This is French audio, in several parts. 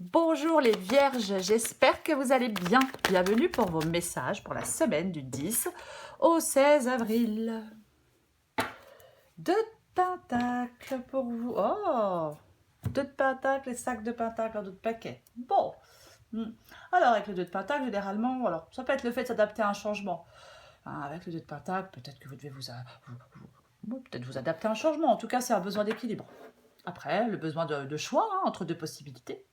Bonjour les vierges, j'espère que vous allez bien. Bienvenue pour vos messages pour la semaine du 10 au 16 avril. Deux de pentacles pour vous. Oh, deux de pentacles et cinq de pentacles en d'autres paquets. Bon. Alors avec le deux de pentacles, généralement, alors, ça peut être le fait de s'adapter à un changement. Avec le deux de pentacles, peut-être que vous devez peut-être vous adapter à un changement. En tout cas, c'est un besoin d'équilibre. Après, le besoin de choix entre deux possibilités.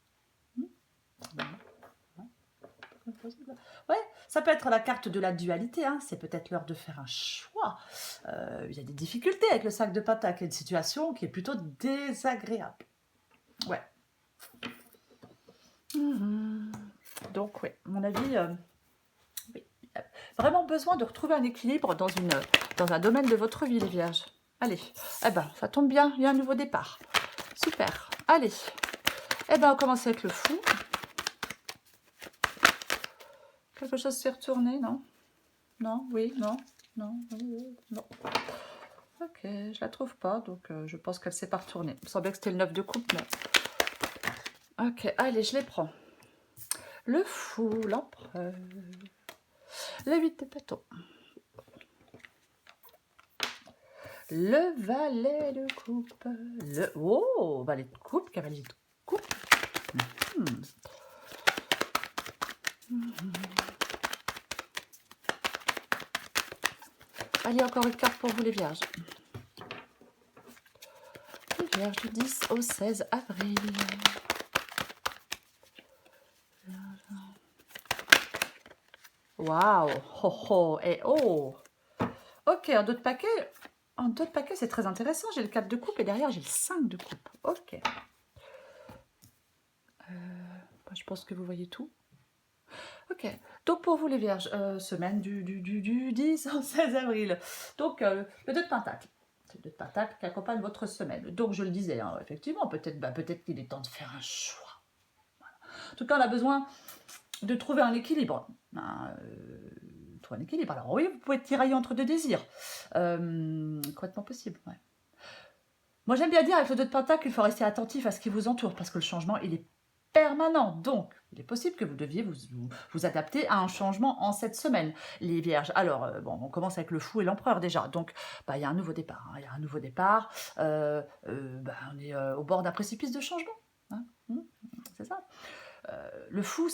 Ouais, ça peut être la carte de la dualité, hein. C'est peut-être l'heure de faire un choix. Il y a des difficultés avec le sac de patates, il y a une situation qui est plutôt désagréable. Ouais. Donc, oui, à mon avis, oui. Vraiment besoin de retrouver un équilibre dans un domaine de votre vie, les vierges. Allez, eh ben, ça tombe bien, il y a un nouveau départ. Super, allez. Eh ben, on commence avec le fou. Quelque chose s'est retourné, non? Non, oui, non, non, oui, non. Ok, je la trouve pas, donc je pense qu'elle s'est pas retournée. Il me semblait que c'était le 9 de coupe, mais... Ok, allez, je les prends. Le fou, l'empereur, le 8 de bâton, le valet de coupe, le... Oh, valet de coupe, cavalier de coupe. Allez, encore une carte pour vous les vierges. Les vierges du 10 au 16 avril. Waouh, oh, oh, et oh. Ok, en d'autres paquets, c'est très intéressant. J'ai le 4 de coupe et derrière, j'ai le 5 de coupe. Ok. Je pense que vous voyez tout. Ok. Donc, pour vous, les vierges, semaine du 10 au 16 avril. Donc, le 2 de pentacle. C'est le 2 de pentacle qui accompagne votre semaine. Donc, je le disais, hein, effectivement, peut-être qu'il est temps de faire un choix. Voilà. En tout cas, on a besoin de trouver un équilibre. Trouver un équilibre. Alors, oui, vous pouvez tirailler entre deux désirs. Complètement possible, ouais. Moi, j'aime bien dire avec le 2 de pentacle qu'il faut rester attentif à ce qui vous entoure parce que le changement, il est permanent. Donc, il est possible que vous deviez vous adapter à un changement en cette semaine, les vierges. Alors, bon, on commence avec le fou et l'empereur déjà. Donc, il y a un nouveau départ. Il y a un nouveau départ. On est au bord d'un précipice de changement. Hein. C'est ça. Le fou,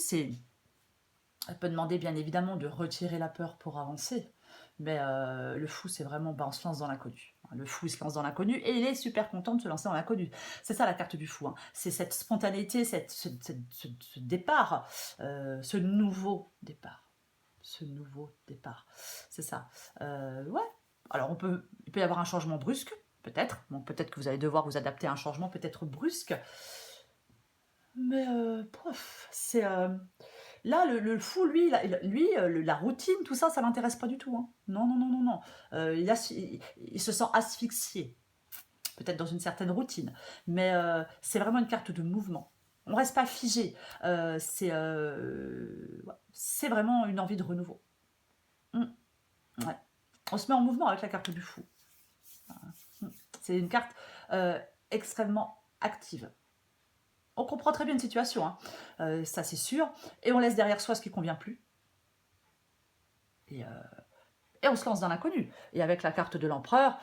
elle peut demander bien évidemment de retirer la peur pour avancer. Mais le fou, c'est vraiment, on se lance dans l'inconnu. Le fou, il se lance dans l'inconnu et il est super content de se lancer dans l'inconnu. C'est ça la carte du fou. Hein. C'est cette spontanéité, ce départ, ce nouveau départ. Ce nouveau départ. C'est ça. Ouais. Alors, il peut y avoir un changement brusque, peut-être. Donc, peut-être que vous allez devoir vous adapter à un changement peut-être brusque. Mais, c'est... Là, le fou, lui, la routine, tout ça, ça ne l'intéresse pas du tout. Hein. Non, non, non, non, non. Il se sent asphyxié, peut-être dans une certaine routine. Mais c'est vraiment une carte de mouvement. On ne reste pas figé. C'est vraiment une envie de renouveau. Ouais. On se met en mouvement avec la carte du fou. C'est une carte extrêmement active. On comprend très bien une situation, hein. Ça c'est sûr, et on laisse derrière soi ce qui ne convient plus. Et on se lance dans l'inconnu. Et avec la carte de l'empereur,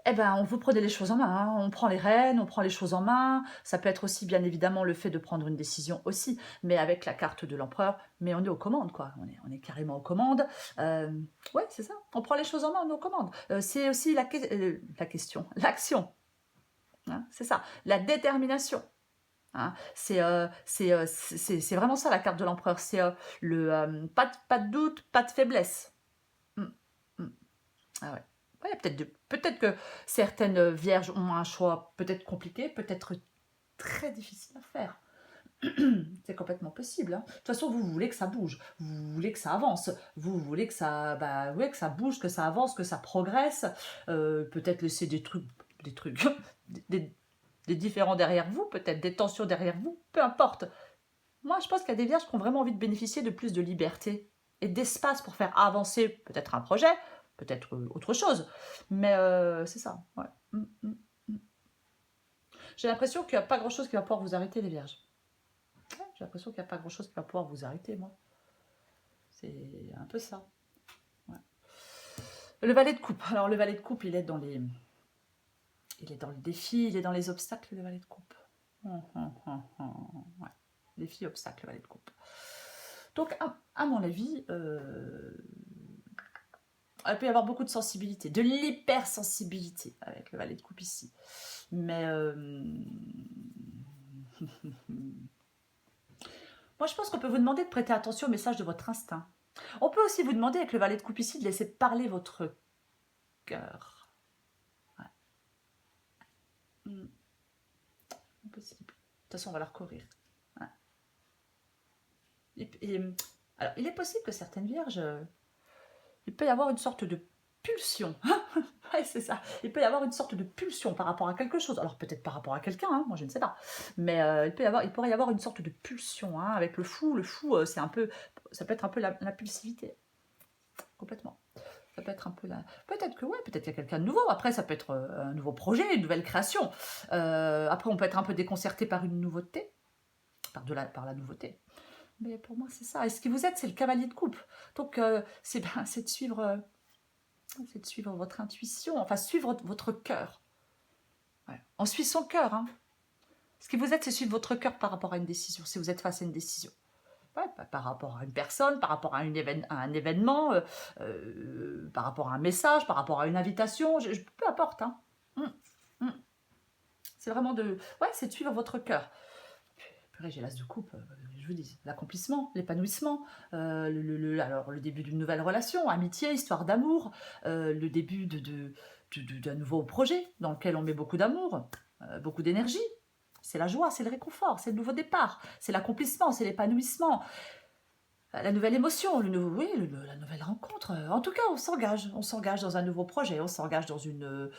on vous prenez les choses en main, hein. On prend les rênes, on prend les choses en main. Ça peut être aussi bien évidemment le fait de prendre une décision aussi, mais avec la carte de l'empereur, mais on est aux commandes, quoi. On est carrément aux commandes. Ouais, c'est ça, on prend les choses en main, on est aux commandes. C'est aussi la question, l'action. Hein, c'est ça, la détermination. Hein, c'est vraiment ça la carte de l'empereur, c'est pas de doute, pas de faiblesse. Ah ouais. Ouais, peut-être que certaines vierges ont un choix peut-être compliqué, peut-être très difficile à faire. C'est complètement possible. Hein. De toute façon, vous voulez que ça bouge, vous voulez que ça avance, vous voulez que ça, que ça bouge, que ça avance, que ça progresse. Peut-être laisser des trucs, des différents derrière vous, peut-être des tensions derrière vous, peu importe. Moi, je pense qu'il y a des vierges qui ont vraiment envie de bénéficier de plus de liberté et d'espace pour faire avancer peut-être un projet, peut-être autre chose. Mais c'est ça, ouais. J'ai l'impression qu'il n'y a pas grand-chose qui va pouvoir vous arrêter, les vierges. j'ai l'impression qu'il n'y a pas grand-chose qui va pouvoir vous arrêter, moi. C'est un peu ça. Ouais. Le valet de coupe. Alors, le valet de coupe, il est dans les... Il est dans le défi, il est dans les obstacles, le valet de coupe. Ouais. Défi, obstacle, le valet de coupe. Donc, à mon avis, il peut y avoir beaucoup de sensibilité, de l'hypersensibilité avec le valet de coupe ici. Mais moi, je pense qu'on peut vous demander de prêter attention au message de votre instinct. On peut aussi vous demander, avec le valet de coupe ici, de laisser parler votre cœur. Ouais. Impossible. De toute façon, on va la recourir. Ouais. Alors, il est possible que certaines vierges, il peut y avoir une sorte de pulsion. Ouais, c'est ça. Il peut y avoir une sorte de pulsion par rapport à quelque chose. Alors peut-être par rapport à quelqu'un, hein, moi je ne sais pas. Mais il pourrait y avoir une sorte de pulsion hein, avec le fou. Le fou, c'est un peu, ça peut être un peu l'impulsivité. Complètement. Ça peut être un peu la... Peut-être que ouais, peut-être qu'il y a quelqu'un de nouveau. Après, ça peut être un nouveau projet, une nouvelle création. Après, on peut être un peu déconcerté par une nouveauté, par la nouveauté. Mais pour moi, c'est ça. Et ce qui vous aide, c'est le cavalier de coupe. Donc, c'est de suivre... c'est de suivre votre intuition, enfin suivre votre cœur. Ouais. On suit son cœur. Hein. Ce qui vous aide, c'est suivre votre cœur par rapport à une décision, si vous êtes face à une décision. Ouais, par rapport à une personne, par rapport à un événement, par rapport à un message, par rapport à une invitation, peu importe. Hein. C'est vraiment c'est de suivre votre cœur. J'ai l'as de coupe, je vous dis, l'accomplissement, l'épanouissement, alors le début d'une nouvelle relation, amitié, histoire d'amour, le début d'un nouveau projet dans lequel on met beaucoup d'amour, beaucoup d'énergie. C'est la joie, c'est le réconfort, c'est le nouveau départ, c'est l'accomplissement, c'est l'épanouissement, la nouvelle émotion, la nouvelle rencontre. En tout cas, on s'engage dans un nouveau projet, on s'engage dans une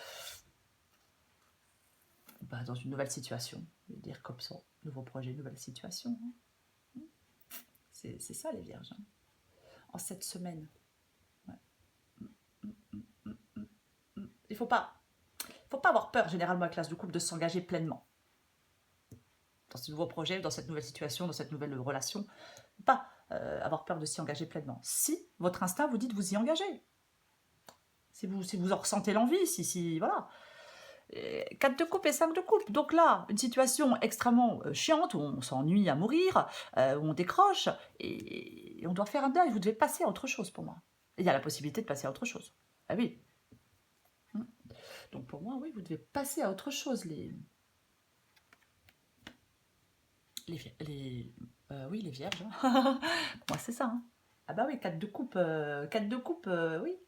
nouvelle situation, je vais dire comme ça, nouveau projet, nouvelle situation. C'est ça les vierges, hein. En cette semaine. Ouais. Il ne faut pas avoir peur, généralement, avec l'as de coupe, de s'engager pleinement. Dans ce nouveau projet, dans cette nouvelle situation, dans cette nouvelle relation. Il ne faut pas avoir peur de s'y engager pleinement. Si votre instinct vous dit de vous y engager. Si vous en ressentez l'envie, voilà. 4 de coupe et 5 de coupe. Donc là, une situation extrêmement chiante, où on s'ennuie à mourir, où on décroche, et on doit faire un deuil. Vous devez passer à autre chose pour moi. Il y a la possibilité de passer à autre chose. Ah oui. Donc pour moi, oui, vous devez passer à autre chose. Les vierges. Hein. Moi, c'est ça. Hein. Ah bah oui, 4 de coupe, oui.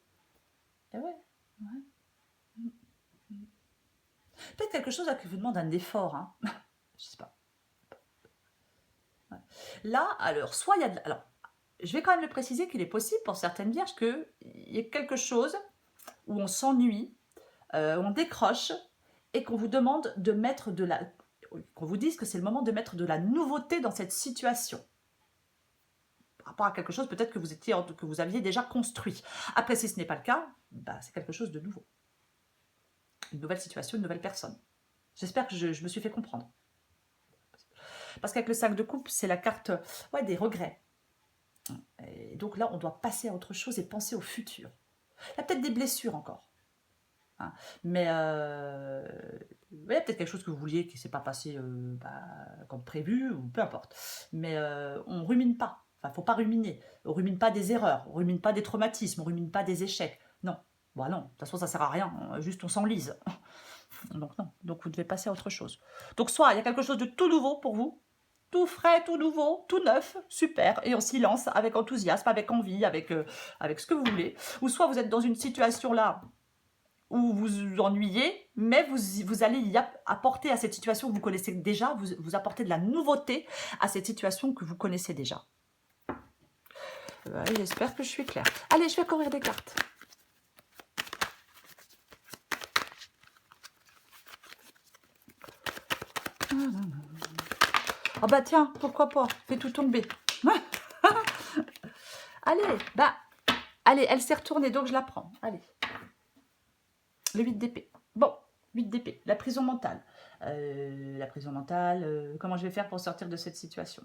Et ouais. Peut-être quelque chose qui vous demande un effort. Hein. Je sais pas. Ouais. Là, alors, soit il y a... Alors, je vais quand même le préciser qu'il est possible pour certaines vierges qu'il y ait quelque chose où on s'ennuie, on décroche et qu'on vous demande de mettre qu'on vous dise que c'est le moment de mettre de la nouveauté dans cette situation. Par rapport à quelque chose peut-être que vous aviez déjà construit. Après, si ce n'est pas le cas, c'est quelque chose de nouveau. Une nouvelle situation, une nouvelle personne. J'espère que je me suis fait comprendre. Parce qu'avec le 5 de coupe, c'est la carte des regrets. Et donc là, on doit passer à autre chose et penser au futur. Il y a peut-être des blessures encore. Hein. Mais il y a peut-être quelque chose que vous vouliez qui ne s'est pas passé comme prévu, ou peu importe. Mais on ne rumine pas. Enfin, il ne faut pas ruminer. On ne rumine pas des erreurs, on ne rumine pas des traumatismes, on ne rumine pas des échecs. Non. Non. De toute façon, ça ne sert à rien. Juste, on s'enlise. Donc non. Donc vous devez passer à autre chose. Donc soit il y a quelque chose de tout nouveau pour vous, tout frais, tout nouveau, tout neuf, super, et on s'y lance avec enthousiasme, avec envie, avec ce que vous voulez. Ou soit vous êtes dans une situation là où vous vous ennuyez, mais vous allez y apporter à cette situation que vous connaissez déjà, vous apportez de la nouveauté à cette situation que vous connaissez déjà. J'espère que je suis claire. Allez, je vais courir des cartes. Ah bah tiens, pourquoi pas, fais tout tomber. Allez, elle s'est retournée, donc je la prends. Allez. Le 8 d'épée. Bon, 8 d'épée, la prison mentale. Comment je vais faire pour sortir de cette situation?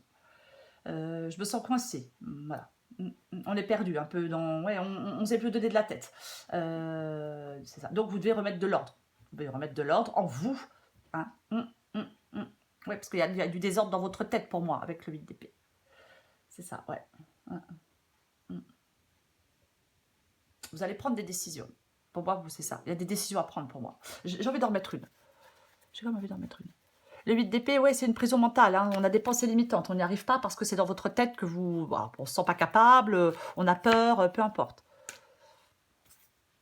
Je me sens coincée. Voilà. On est perdu un peu dans... Ouais, on ne sait plus donner de la tête. C'est ça. Donc, vous devez remettre de l'ordre. Vous devez remettre de l'ordre en vous. Hein. Ouais, parce qu'il y a du désordre dans votre tête pour moi, avec le 8 d'épée. C'est ça, ouais. Vous allez prendre des décisions. Pour moi, c'est ça. Il y a des décisions à prendre pour moi. J'ai envie d'en remettre une. J'ai quand même envie d'en remettre une. Le 8 d'épée, ouais, c'est une prison mentale. Hein. On a des pensées limitantes. On n'y arrive pas parce que c'est dans votre tête que vous... Bon, on ne se sent pas capable, on a peur, peu importe.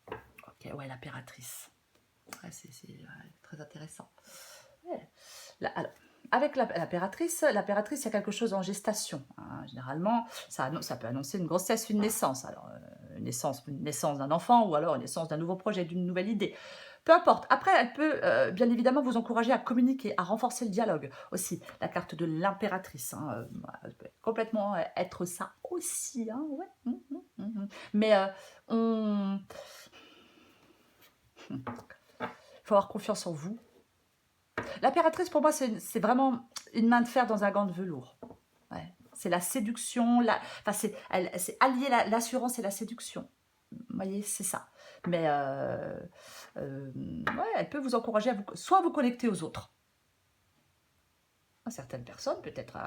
Ok, ouais, l'impératrice. Ouais, c'est très intéressant. Ouais. Alors, avec l'impératrice, il y a quelque chose en gestation. Hein. Généralement, ça peut annoncer une grossesse, une naissance. Alors, une naissance d'un enfant ou alors une naissance d'un nouveau projet, d'une nouvelle idée. Peu importe. Après, elle peut bien évidemment vous encourager à communiquer, à renforcer le dialogue aussi. La carte de l'impératrice, hein, elle peut complètement être ça aussi. Hein, ouais. Mais il faut avoir confiance en vous. L'impératrice, pour moi, c'est vraiment une main de fer dans un gant de velours. Ouais. C'est la séduction, c'est allier l'assurance et la séduction. Vous voyez, c'est ça. Mais ouais, elle peut vous encourager à soit à vous connecter aux autres. À certaines personnes, peut-être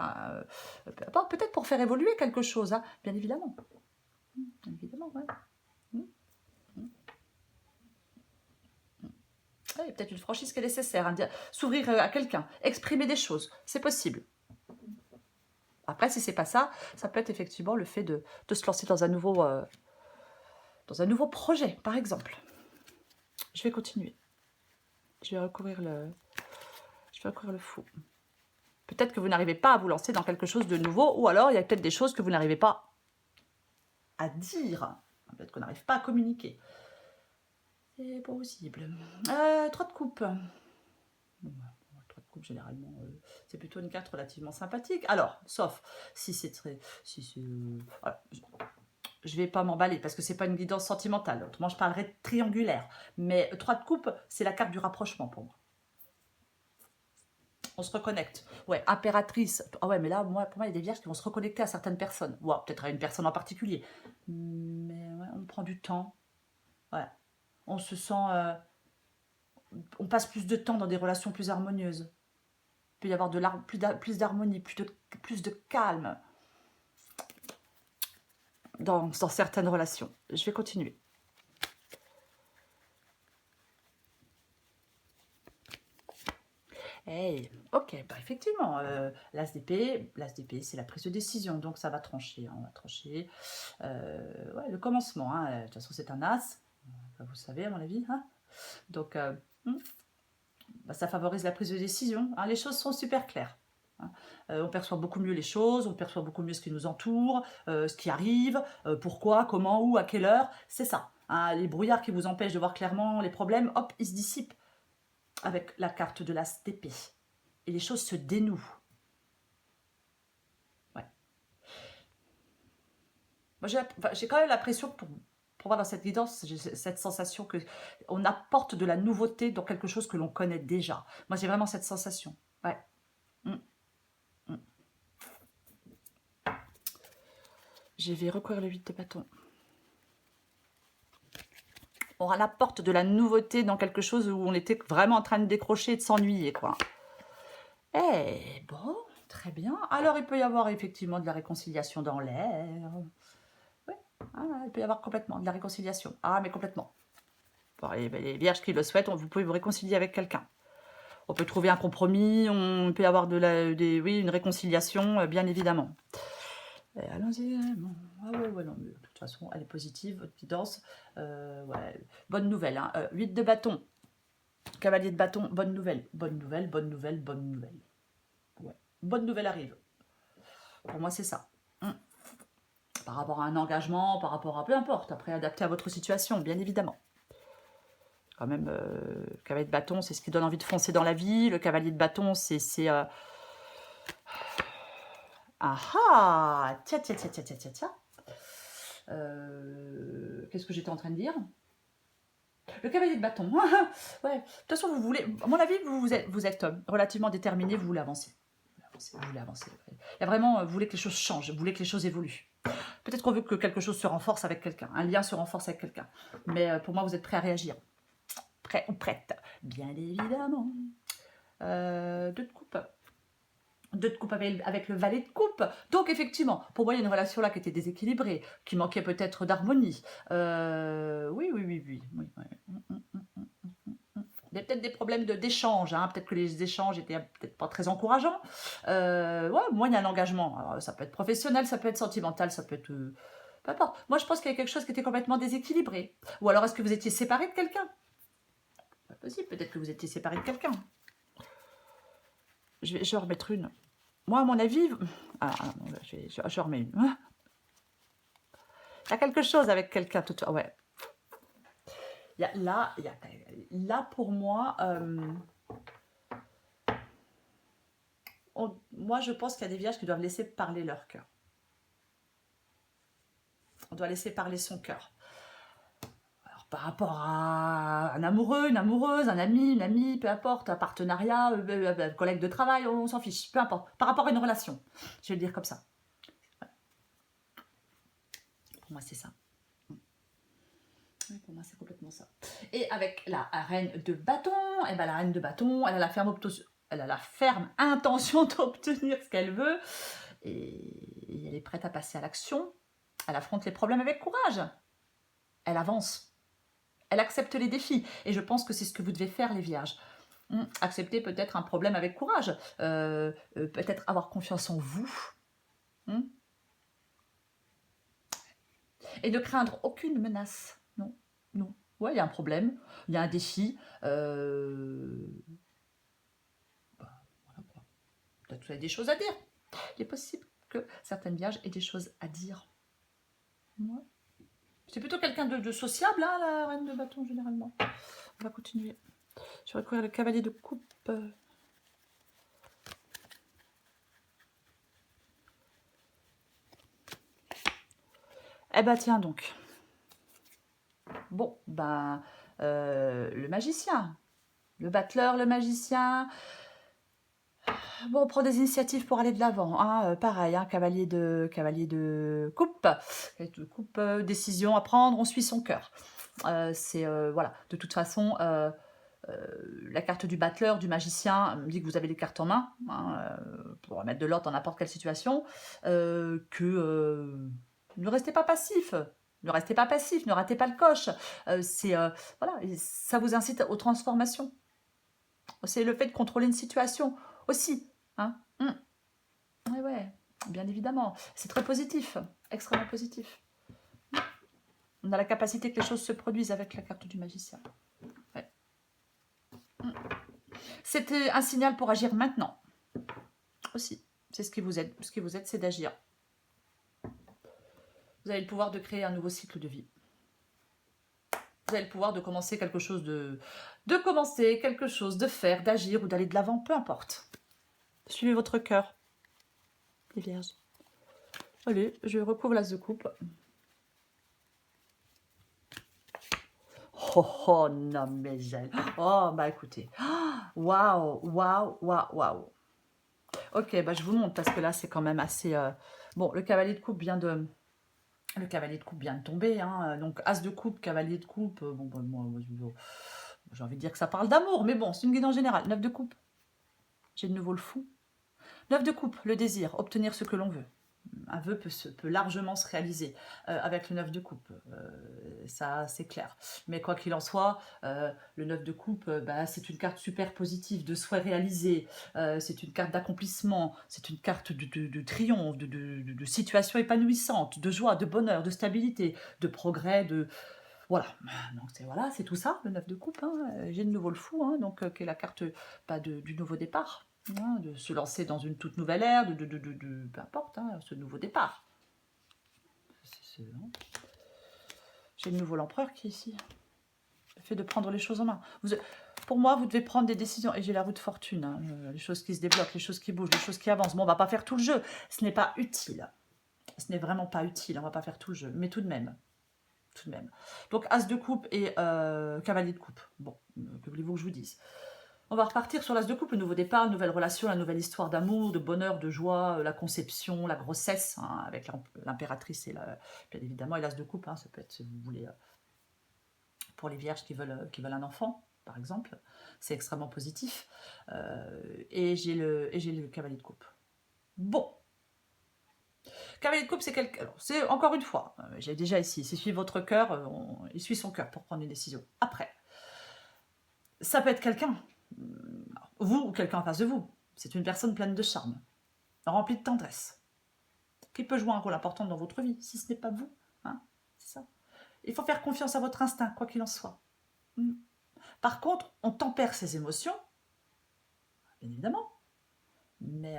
peut-être pour faire évoluer quelque chose, hein, bien évidemment. Bien évidemment, ouais. Il y a peut-être une franchise qui est nécessaire, hein, s'ouvrir à quelqu'un, exprimer des choses, c'est possible. Après, si c'est pas ça, ça peut être effectivement le fait de se lancer dans un nouveau projet, par exemple. Je vais continuer. Je vais recouvrir le fou. Peut-être que vous n'arrivez pas à vous lancer dans quelque chose de nouveau, ou alors il y a peut-être des choses que vous n'arrivez pas à dire. Peut-être qu'on n'arrive pas à communiquer. C'est possible. 3 de coupe. 3 de coupe, généralement, c'est plutôt une carte relativement sympathique. Alors, sauf si c'est très... voilà. Je vais pas m'emballer parce que c'est pas une guidance sentimentale. Autrement, je parlerais de triangulaire. Mais 3 de coupe, c'est la carte du rapprochement pour moi. On se reconnecte. Ouais, impératrice. Ah ouais, mais là, pour moi, il y a des vierges qui vont se reconnecter à certaines personnes. Ouais, peut-être à une personne en particulier. Mais ouais, on prend du temps. Ouais. On se sent... on passe plus de temps dans des relations plus harmonieuses. Il peut y avoir plus d'harmonie, plus de calme dans certaines relations. Je vais continuer. Hey, ok, bah effectivement, l'as d'épée, c'est la prise de décision, donc ça va trancher, hein, on va trancher. Ouais, le commencement, hein, de toute façon c'est un as, vous savez à mon avis, hein. Donc bah, ça favorise la prise de décision, hein, les choses sont super claires. Hein. On perçoit beaucoup mieux les choses, on perçoit beaucoup mieux ce qui nous entoure, ce qui arrive, pourquoi, comment, où, à quelle heure, c'est ça. Hein, les brouillards qui vous empêchent de voir clairement les problèmes, hop, ils se dissipent avec la carte de l'as d'épée. Et les choses se dénouent. Ouais. Moi, j'ai quand même l'impression que pour voir dans cette guidance, j'ai cette sensation qu'on apporte de la nouveauté dans quelque chose que l'on connaît déjà. Moi, j'ai vraiment cette sensation. Ouais. Je vais recouvrir le 8 de bâton. On apporte de la nouveauté dans quelque chose où on était vraiment en train de décrocher et de s'ennuyer, quoi. Eh, bon, très bien. Alors, il peut y avoir effectivement de la réconciliation dans l'air. Oui, il peut y avoir complètement de la réconciliation. Ah, mais complètement. Bon, les vierges qui le souhaitent, vous pouvez vous réconcilier avec quelqu'un. On peut trouver un compromis, on peut y avoir oui, une réconciliation, bien évidemment. Allons-y. Ah ouais, non, mais de toute façon, elle est positive, votre guidance. Ouais, bonne nouvelle. Hein. 8 de bâton. Cavalier de bâton, bonne nouvelle. Bonne nouvelle, bonne nouvelle, bonne nouvelle. Ouais. Bonne nouvelle arrive. Pour moi, c'est ça. Par rapport à un engagement, par rapport à peu importe, après adapté à votre situation, bien évidemment. Quand même, le cavalier de bâton, c'est ce qui donne envie de foncer dans la vie. Le cavalier de bâton, c'est... Ah, tiens. Qu'est-ce que j'étais en train de dire? Le cavalier de bâton. Ouais. De toute façon, vous voulez... À mon avis, vous êtes relativement déterminé, vous voulez avancer. avancer, vous voulez avancer. Il y a vraiment, vous voulez que les choses changent, vous voulez que les choses évoluent. Peut-être qu'on veut que quelque chose se renforce avec quelqu'un, un lien se renforce avec quelqu'un. Mais pour moi, vous êtes prêt à réagir. Prêt ou prête, bien évidemment. 2 de coupe. 2 de coupe avec le valet de coupe. Donc effectivement, pour moi, il y a une relation là qui était déséquilibrée, qui manquait peut-être d'harmonie. Oui. Il y a peut-être des problèmes d'échange, hein. Peut-être que les échanges étaient peut-être pas très encourageants. Ouais, moi, il y a un engagement. Alors, ça peut être professionnel, ça peut être sentimental, ça peut être... peu importe. Moi, je pense qu'il y a quelque chose qui était complètement déséquilibré. Ou alors, est-ce que vous étiez séparé de quelqu'un? Pas possible, peut-être que vous étiez séparé de quelqu'un. Je vais remettre une. Moi, à mon avis... je remets une. Il y a quelque chose avec quelqu'un. Ouais. Là, pour moi... moi, je pense qu'il y a des vierges qui doivent laisser parler leur cœur. On doit laisser parler son cœur. Alors, par rapport à un amoureux, une amoureuse, un ami, une amie, peu importe, un partenariat, un collègue de travail, on s'en fiche, peu importe. Par rapport à une relation, je vais le dire comme ça. Pour moi, c'est ça. Oui, pour moi, c'est complètement ça. Et avec la reine de bâton, et ben la reine de bâton, elle a la ferme intention d'obtenir ce qu'elle veut, et elle est prête à passer à l'action. Elle affronte les problèmes avec courage. Elle avance. Elle accepte les défis. Et je pense que c'est ce que vous devez faire, les vierges. Accepter peut-être un problème avec courage. Peut-être avoir confiance en vous. Et ne craindre aucune menace. Non. Ouais, il y a un problème. Il y a un défi. Voilà quoi. Peut-être que vous avez des choses à dire. Il est possible que certaines vierges aient des choses à dire. Ouais. C'est plutôt quelqu'un de sociable, hein, la reine de bâton, généralement. On va continuer. Je vais recourir le cavalier de coupe. Eh ben tiens donc. Bon, le magicien. Le battleur, le magicien. Bon, on prend des initiatives pour aller de l'avant. Hein. Pareil, hein, cavalier de coupe. Décision à prendre, on suit son cœur. Voilà, de toute façon, la carte du battleur, du magicien, me dit que vous avez les cartes en main, hein, pour mettre de l'ordre dans n'importe quelle situation, ne restez pas passif. Ne restez pas passif, ne ratez pas le coche. Voilà, ça vous incite aux transformations. C'est le fait de contrôler une situation aussi. Hein. Ouais, bien évidemment. C'est très positif, extrêmement positif. On a la capacité que les choses se produisent avec la carte du magicien. Ouais. C'était un signal pour agir maintenant. Aussi. C'est ce qui vous aide. Ce qui vous aide, c'est d'agir. Vous avez le pouvoir de créer un nouveau cycle de vie. Vous avez le pouvoir de commencer quelque chose de commencer quelque chose, de faire, d'agir ou d'aller de l'avant, peu importe. Suivez votre cœur, les vierges. Allez, je recouvre l'as de coupe. Oh non mais j'aime. Oh bah écoutez. Waouh. Ok, je vous montre parce que là c'est quand même assez... Bon, le cavalier de coupe vient de tomber, hein. Donc as de coupe, cavalier de coupe, moi j'ai envie de dire que ça parle d'amour, mais bon, c'est une guide en général. 9 de coupe, j'ai de nouveau le fou. 9 de coupe, le désir, obtenir ce que l'on veut. Un vœu peut largement se réaliser avec le 9 de coupe, ça c'est clair. Mais quoi qu'il en soit, le 9 de coupe, c'est une carte super positive, de souhait réalisé, c'est une carte d'accomplissement, c'est une carte de triomphe, de situation épanouissante, de joie, de bonheur, de stabilité, de progrès, Voilà, donc c'est tout ça, le 9 de coupe. Hein. J'ai de nouveau le fou, hein, donc qui est la carte du nouveau départ. Hein, de se lancer dans une toute nouvelle ère, peu importe, hein, ce nouveau départ. Hein. J'ai de nouveau l'empereur qui est ici. Le fait de prendre les choses en main. Pour moi, vous devez prendre des décisions. Et j'ai la roue de fortune. Hein, les choses qui se débloquent, les choses qui bougent, les choses qui avancent. Bon, on va pas faire tout le jeu. Ce n'est pas utile. Ce n'est vraiment pas utile. On va pas faire tout le jeu. Mais tout de même. Donc, as de coupe et cavalier de coupe. Bon, que voulez-vous que je vous dise? On va repartir sur l'as de coupe, le nouveau départ, nouvelle relation, la nouvelle histoire d'amour, de bonheur, de joie, la conception, la grossesse, hein, avec l'impératrice et bien évidemment, et l'as de coupe, hein, ça peut être, si vous voulez, pour les vierges qui veulent un enfant, par exemple. C'est extrêmement positif. Et j'ai le cavalier de coupe. Bon. Cavalier de coupe, c'est encore une fois, j'ai déjà ici, c'est suivre votre cœur, il suit son cœur pour prendre une décision. Après, ça peut être quelqu'un, vous ou quelqu'un en face de vous. C'est une personne pleine de charme, remplie de tendresse, qui peut jouer un rôle important dans votre vie, si ce n'est pas vous. Hein, c'est ça. Il faut faire confiance à votre instinct, quoi qu'il en soit. Par contre, on tempère ses émotions, bien évidemment, mais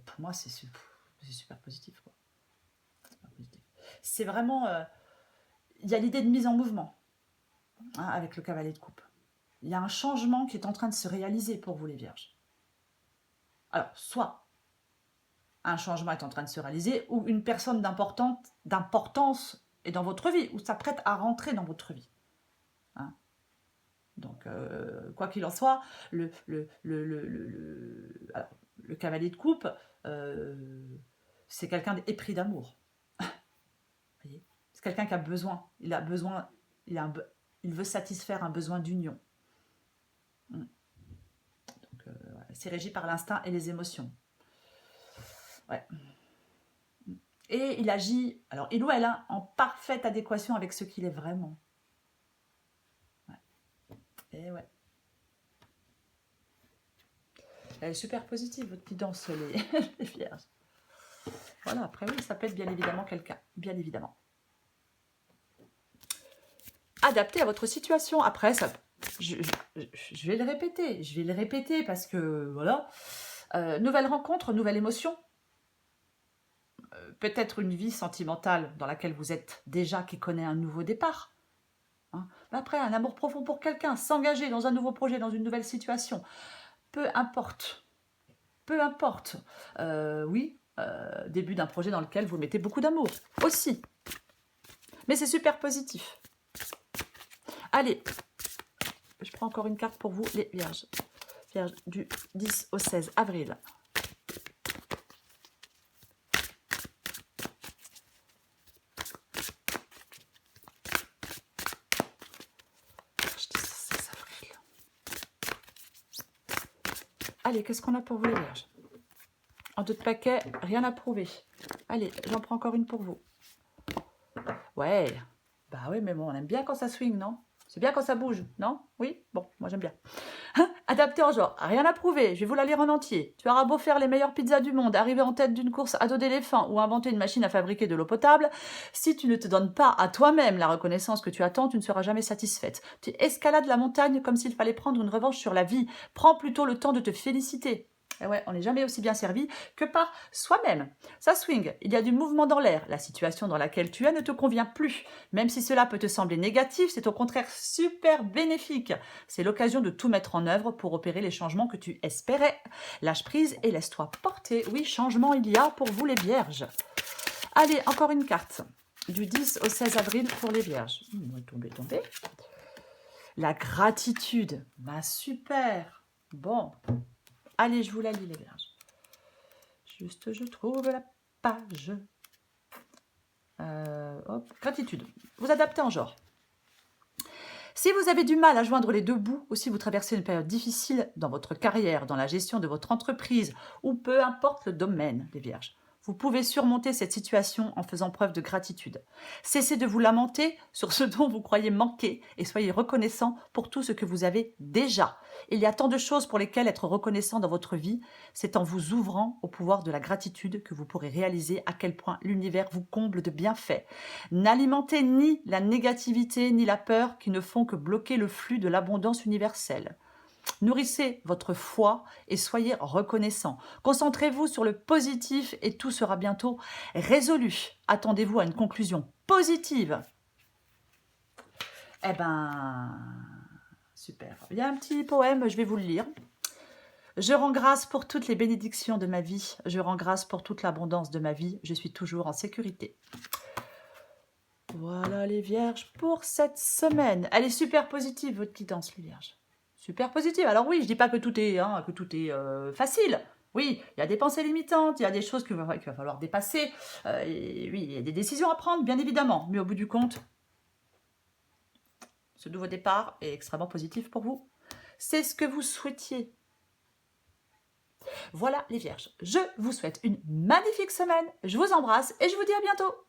pour moi, c'est super positif, quoi. C'est vraiment... il y a l'idée de mise en mouvement, hein, avec le cavalier de coupe. Il y a un changement qui est en train de se réaliser pour vous, les vierges. Alors, soit un changement est en train de se réaliser, ou une personne d'importance est dans votre vie, ou s'apprête à rentrer dans votre vie. Hein. Donc, quoi qu'il en soit, le cavalier de coupe, c'est quelqu'un d'épris d'amour. Voyez, c'est quelqu'un qui a besoin. Il veut satisfaire un besoin d'union. C'est régi par l'instinct et les émotions. Ouais. Et il agit, alors il ou elle, hein, en parfaite adéquation avec ce qu'il est vraiment. Ouais. Et ouais. Elle est super positive, votre guidance, les vierges. Voilà, après oui, ça peut être bien évidemment quelqu'un, bien évidemment. Adapté à votre situation. Après, ça, je vais le répéter parce que, voilà. Nouvelle rencontre, nouvelle émotion. Peut-être une vie sentimentale dans laquelle vous êtes déjà, qui connaît un nouveau départ. Hein. Après, un amour profond pour quelqu'un, s'engager dans un nouveau projet, dans une nouvelle situation. Peu importe. Peu importe. Oui, début d'un projet dans lequel vous mettez beaucoup d'amour aussi. Mais c'est super positif. Allez, je prends encore une carte pour vous, les vierges. Vierges du 10 au 16 avril. Allez, qu'est-ce qu'on a pour vous, les vierges? En deux de paquet, rien à prouver. Allez, j'en prends encore une pour vous. Ouais, bah oui, mais bon, on aime bien quand ça swing, non? C'est bien quand ça bouge, non? Oui? Bon, moi j'aime bien. Adapté en genre, rien à prouver, je vais vous la lire en entier. Tu auras beau faire les meilleures pizzas du monde, arriver en tête d'une course à dos d'éléphant ou inventer une machine à fabriquer de l'eau potable, si tu ne te donnes pas à toi-même la reconnaissance que tu attends, tu ne seras jamais satisfaite. Tu escalades la montagne comme s'il fallait prendre une revanche sur la vie. Prends plutôt le temps de te féliciter. Et ouais, on n'est jamais aussi bien servi que par soi-même. Ça swing, il y a du mouvement dans l'air. La situation dans laquelle tu es ne te convient plus. Même si cela peut te sembler négatif, c'est au contraire super bénéfique. C'est l'occasion de tout mettre en œuvre pour opérer les changements que tu espérais. Lâche prise et laisse-toi porter. Oui, changement il y a pour vous les vierges. Allez, encore une carte. Du 10 au 16 avril pour les vierges. Tombé. La gratitude. Bah super. Bon. Allez, je vous la lis, les vierges. Juste, je trouve la page. Hop, gratitude. Vous adaptez en genre. Si vous avez du mal à joindre les deux bouts, ou si vous traversez une période difficile dans votre carrière, dans la gestion de votre entreprise, ou peu importe le domaine, les vierges, vous pouvez surmonter cette situation en faisant preuve de gratitude. Cessez de vous lamenter sur ce dont vous croyez manquer et soyez reconnaissant pour tout ce que vous avez déjà. Il y a tant de choses pour lesquelles être reconnaissant dans votre vie. C'est en vous ouvrant au pouvoir de la gratitude que vous pourrez réaliser à quel point l'univers vous comble de bienfaits. N'alimentez ni la négativité ni la peur qui ne font que bloquer le flux de l'abondance universelle. Nourrissez votre foi et soyez reconnaissant. Concentrez-vous sur le positif et tout sera bientôt résolu. Attendez-vous à une conclusion positive. Eh ben, super. Il y a un petit poème, je vais vous le lire. Je rends grâce pour toutes les bénédictions de ma vie. Je rends grâce pour toute l'abondance de ma vie. Je suis toujours en sécurité. Voilà les vierges pour cette semaine. Elle est super positive, votre guidance, les vierges. super positive. Alors oui, je dis pas que tout est, facile. Oui, il y a des pensées limitantes, il y a des choses qu'il va falloir dépasser. Et oui, il y a des décisions à prendre, bien évidemment. Mais au bout du compte, ce nouveau départ est extrêmement positif pour vous. C'est ce que vous souhaitiez. Voilà les Vierges, je vous souhaite une magnifique semaine, je vous embrasse et je vous dis à bientôt.